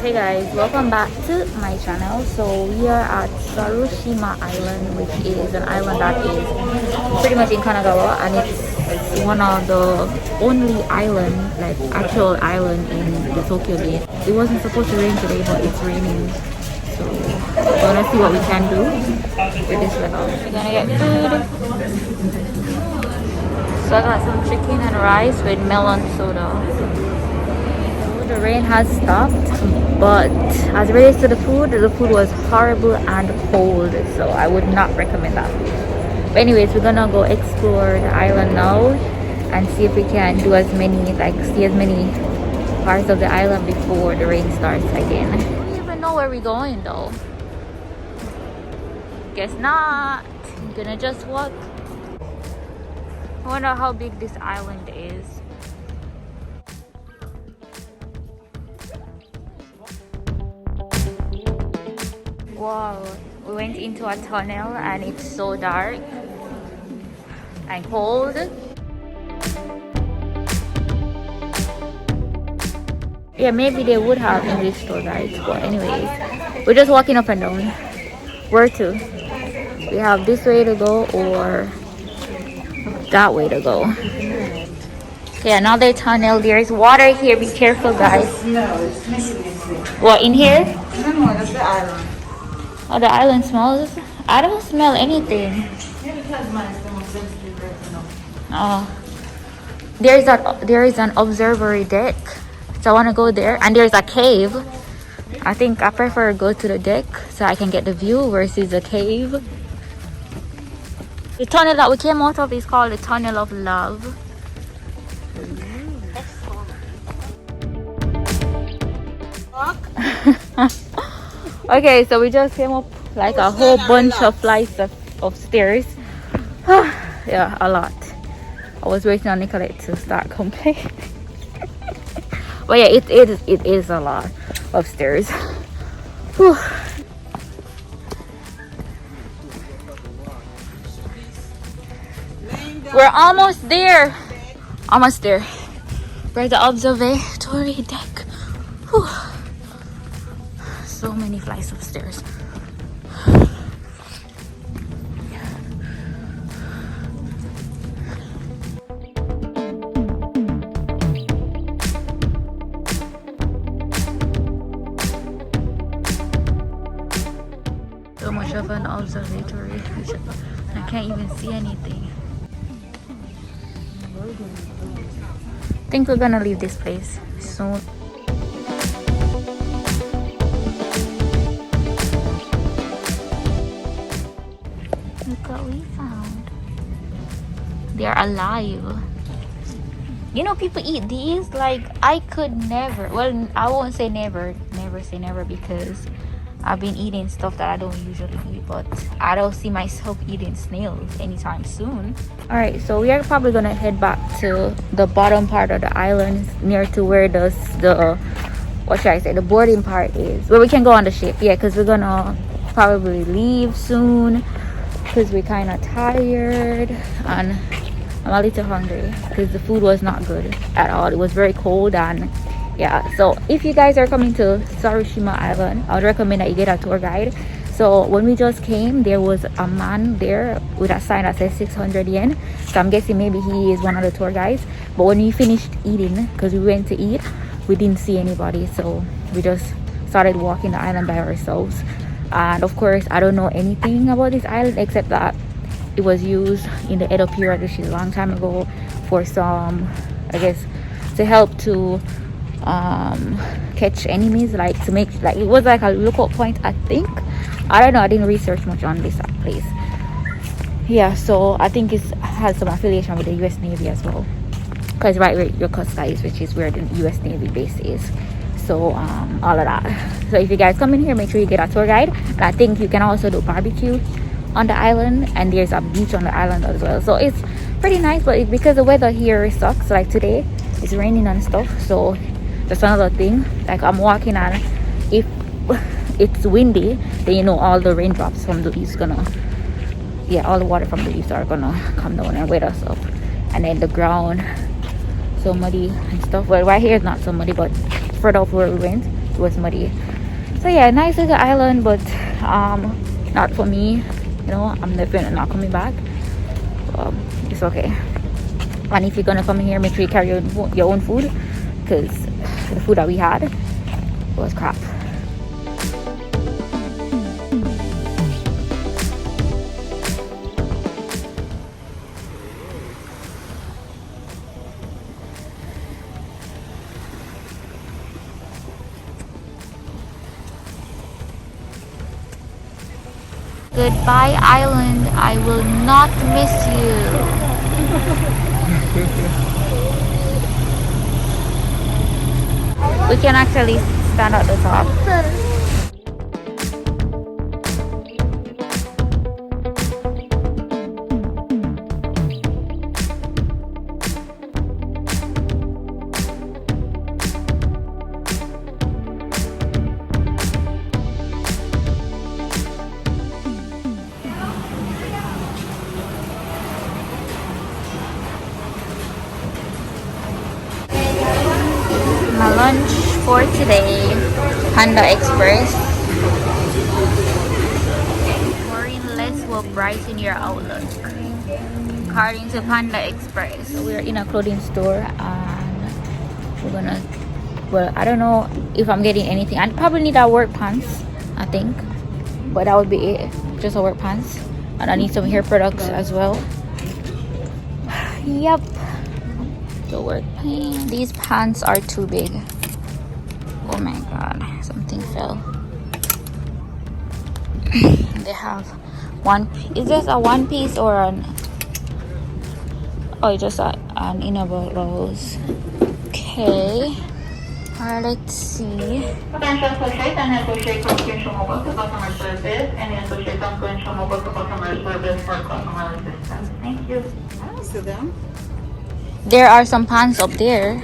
Hey guys, welcome back to my channel. So we are at Sarushima Island, which is an island that is pretty much in Kanagawa, and it's one of the only island, like actual island in the Tokyo Bay. It wasn't supposed to rain today, but it's raining. So we're gonna see what we can do with this weather. We're gonna get food. So I got some chicken and rice with melon soda. The rain has stopped, but as it relates to the food was horrible and cold, so I would not recommend that. But anyways, we're gonna go explore the island now and see if we can do as many, see as many parts of the island before the rain starts again. I don't even know where we're going though. Guess not. I'm gonna just walk. I wonder how big this island is. Wow, we went into a tunnel and it's so dark and cold. Yeah, maybe they would have English tour guides, but anyways, we're just walking up and down. Where to? We have this way to go or that way to go. Okay, another tunnel. There's water here. Be careful, guys. What, in here? No, that's the island. Oh, the island smells? I don't smell anything. Yeah, because mine is the most sensitive right now. Oh, there is an observatory deck, so I want to go there. And there's a cave. I think I prefer go to the deck so I can get the view versus the cave. The tunnel that we came out of is called the Tunnel of Love. Okay, so we just came up like a whole bunch of flights of stairs. Yeah, a lot. I was waiting on Nicolette to start complaining. But yeah, it is a lot of stairs. Whew. We're almost there. Almost there. We're at the observatory deck. Whew. So many flights of stairs. So much of an observatory. I can't even see anything. I think we're gonna leave this place soon. Look what we found. They're alive. You know, people eat these. Like, I could never. Well, I won't say never. Never say never, because I've been eating stuff that I don't usually eat. But I don't see myself eating snails anytime soon. Alright, so we are probably gonna head back to the bottom part of the island, near to where the what should I say, the boarding part is, where we can go on the ship. Yeah, because we're gonna probably leave soon, because we're kind of tired and I'm a little hungry because the food was not good at all. It was very cold. And yeah, so if you guys are coming to Sarushima Island, I would recommend that you get a tour guide. So when we just came, there was a man there with a sign that says 600 yen. So I'm guessing maybe he is one of the tour guides. But when we finished eating, because we went to eat, we didn't see anybody. So we just started walking the island by ourselves. And of course, I don't know anything about this island except that it was used in the Edo period, which is a long time ago, for some, I guess, to help to catch enemies, like to make, like, it was like a lookout point, I think. I don't know, I didn't research much on this place. Yeah, so I think it has some affiliation with the US Navy as well, because right where Yokosuka is, which is where the US Navy base is. So all of that. So if you guys come in here, make sure you get a tour guide. And I think you can also do barbecue on the island, and there's a beach on the island as well. So it's pretty nice, but because the weather here sucks, like today it's raining and stuff, so that's another thing. Like, I'm walking, and if it's windy, then you know all the raindrops from the leaves gonna, yeah, all the water from the leaves are gonna come down and wet us up. And then the ground so muddy and stuff. Well, right here is not so muddy, but further up where we went, it was muddy. So yeah, nice little island, but not for me. You know, I'm definitely not coming back. It's okay. And if you're gonna come here, make sure you carry your own food, because the food that we had was crap. Goodbye, island. I will not miss you. We can actually stand at the top. My lunch for today, Panda Express. Pouring less will brighten your outlook, according to Panda Express. So we're in a clothing store and we're gonna, well, I don't know if I'm getting anything. I probably need our work pants, I think, but that would be it, just our work pants. And I need some hair products as well. Yep. The work pants. These pants are too big. Oh my god, something fell. They have one. Is this a one piece or an? Oh, just an inner blouse. Okay. Alright, let's see. Potential associate and associate confidential mobile to customer service and associate confidential mobile to customer service for customer assistance. Thank you. I don't see them. There are some pants up there.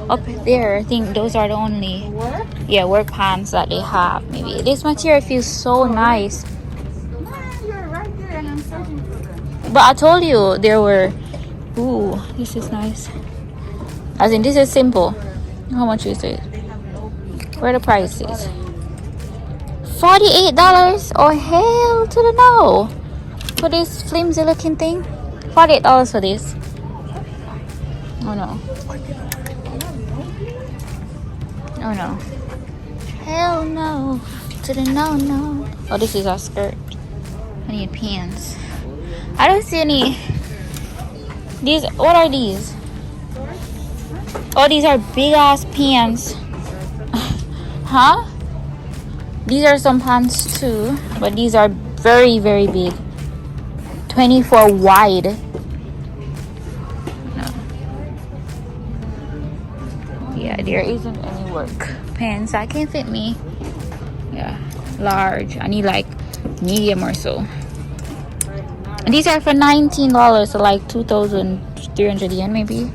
Up there, I think those are the only What? work pants that they have. Maybe this material feels so nice. Man, you're right there and I'm searching for them. But I told you there were. Ooh, this is nice. As in, this is simple. How much is it? Where are the prices? $48. Oh hell to the no! For this flimsy looking thing. $48 for this. Oh no. Oh no. Hell no. To the no. Oh, this is our skirt. I need pants. I don't see any. These, what are these? Oh, these are big ass pants. Huh? These are some pants too, but these are very, very big. 24 wide. Yeah, there isn't any work pants that can fit me. Yeah, large. I need like medium or so. And these are for $19, so like 2,300 yen maybe.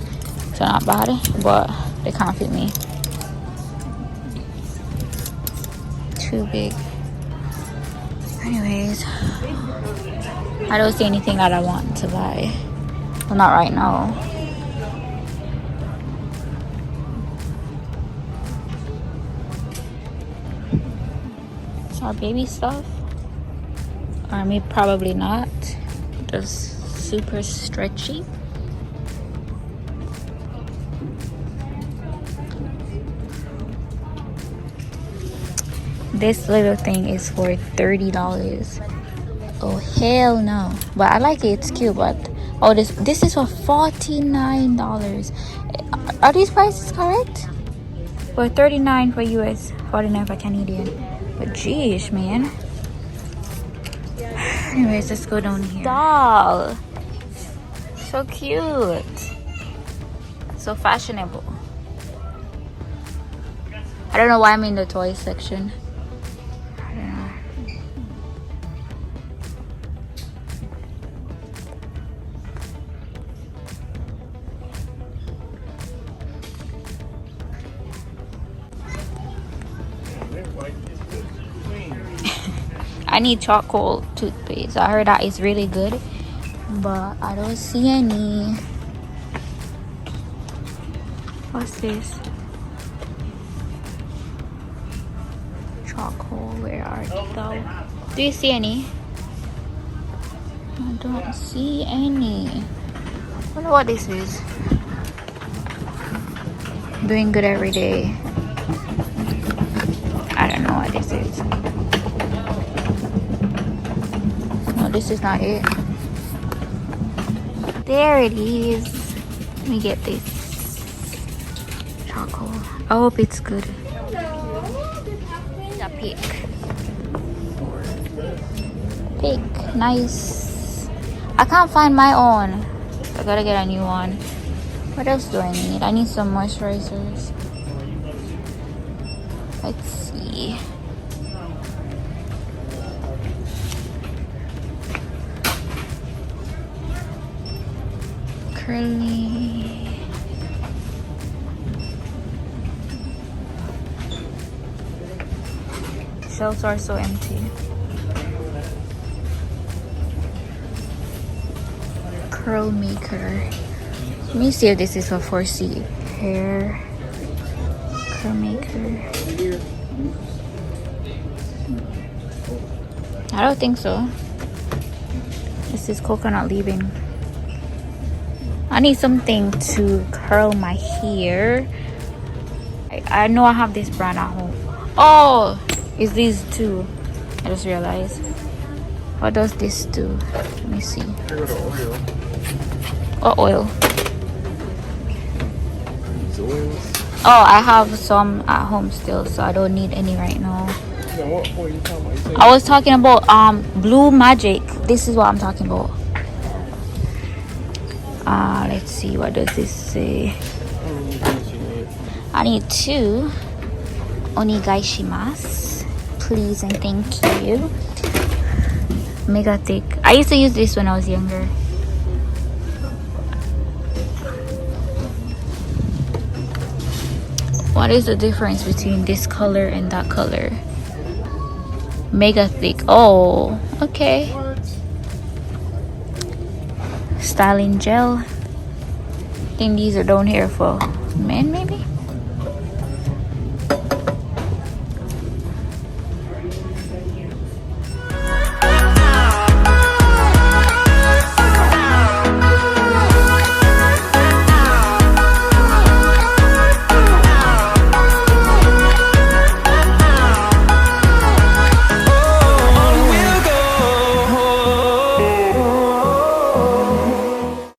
So not bad, but they can't fit me. Too big. Anyways, I don't see anything that I want to buy. Well, not right now. Our baby stuff, or maybe probably not, just super stretchy. This little thing is for $30. Oh hell no! But I like it, it's cute. But oh, this is for $49. Are these prices correct? For $39 for US, $49 for Canadian. But geez, man. Anyways, let's go down here. Doll. So cute. So fashionable. I don't know why I'm in the toy section. I don't know. I need charcoal toothpaste. I heard that is really good, but I don't see any. What's this? charcoal. Where are they? Do you see any? I don't see any. I wonder what this is. Doing good every day. I don't know what this is. No, this is not it. There it is. Let me get this charcoal. I hope it's good. A pig. Pig, nice. I can't find my own. I gotta get a new one. What else do I need? I need some moisturizers. Let's see. Curly. Shelves are so empty. Curl maker. Let me see if this is a 4C hair curl maker. I don't think so. This is coconut leave-in. I need something to curl my hair. I know I have this brand at home. Oh, it's these two. I just realized. What does this do? Let me see. What oil? Oh, I have some at home still, so I don't need any right now. I was talking about Blue Magic. This is what I'm talking about. Let's see, what does this say? I need 2 onigaishimasu, please and thank you. Mega thick. I used to use this when I was younger. What is the difference between this color and that color? Mega thick. Oh, okay. Styling gel. I think these are down here for men.